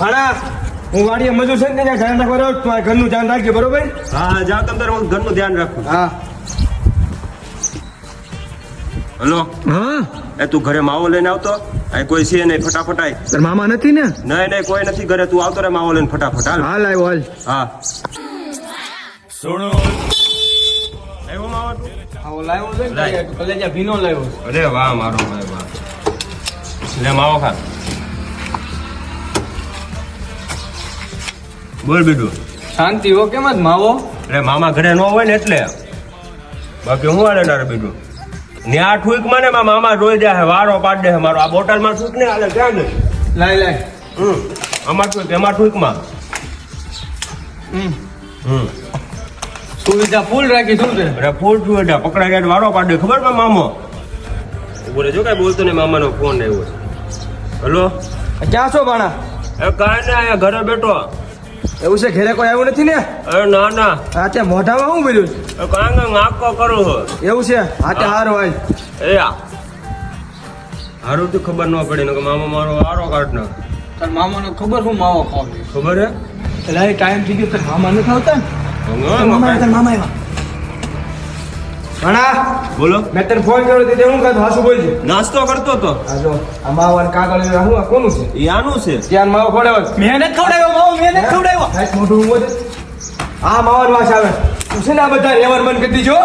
હાડા હું વાડીએ મજૂર છે ને ત્યાં ધ્યાન રાખવા રહ્યો તમારા ઘરનું ધ્યાન રાખજો બરોબર હા જાઓ તમે તારે હું ઘરનું ધ્યાન રાખું. હા હલો હા એ તું ઘરે માવો લઈને આવતો આ કોઈ છે નહીં ફટાફટ આય. તાર મામા નથી ને નહીં નહીં કોઈ નથી ઘરે તું આવતો રે માવો લઈને ફટાફટ હાલ. હાલ આવ્યો હાલ હા આવ્યો માવો તું? આવો લાવ્યો છે ને લાય. કલેજા ભીનો લાવ્યો અરે વાહ મારો ભાઈ વાહ. લે માવો ખા. બોલ બીજું. શાંતિ હો કેમ જ માવો એટલે મામા ઘરે ન હોય ને એટલે બાકી હું હાલે તારે બીજું ને આ ઠૂક મને મામા રોઈ જાય વારો પાડ દે મારો આ બોટલમાં ઠૂક ને હાલે ક્યાં ગઈ લાય લાય અમાર ઠૂક એમાં ઠૂકમાં સુવિધા ફૂલ રાખી શું છે અરે ફૂલ ઠૂક એટલે પકડાઈ જાય વારો પાડ દે ખબર છે મામો બોલે જો કઈ બોલતો નહીં મામાનો ફોન આવ્યો છે. હલો ક્યાં છો ભાણા એ કાંઈ ને અહીંયા ઘરે બેઠો. એવું છે ઘરે કોઈ આવ્યું નથી ને અરે ના ના હા ત્યાં મોઢામાં શું મળ્યું કાંઈ આંકો કરું છું. એવું છે હા તે હારો હાલ એ હારું તો ખબર ન પડી ને કે મામા મારો હારો કાઢ નાખ. તાર મામાને ખબર શું માવો ખાવ ખબર હે એટલે ટાઈમ થઈ ગયો તાર મામા નથી આવતા તાર મામા આવ્યા ઘણા બોલો મેં તને ફોન કર્યો તે હું કાઢું હાસુ બોલજે નાસ્તો કરતો તો આ જો આ માવો અને કાગળ હું આ કોનું છે એ આનું છે ત્યાં માવો ખવડાવ્યો મેં નથી ખવડાવ્યો માવો મેં નથી ખવડાવ્યો મોઢું ઊંઘો છે આ માવાનો વાસ આવે તું છે ને આ બધા રેવર બંધ કરી દીજો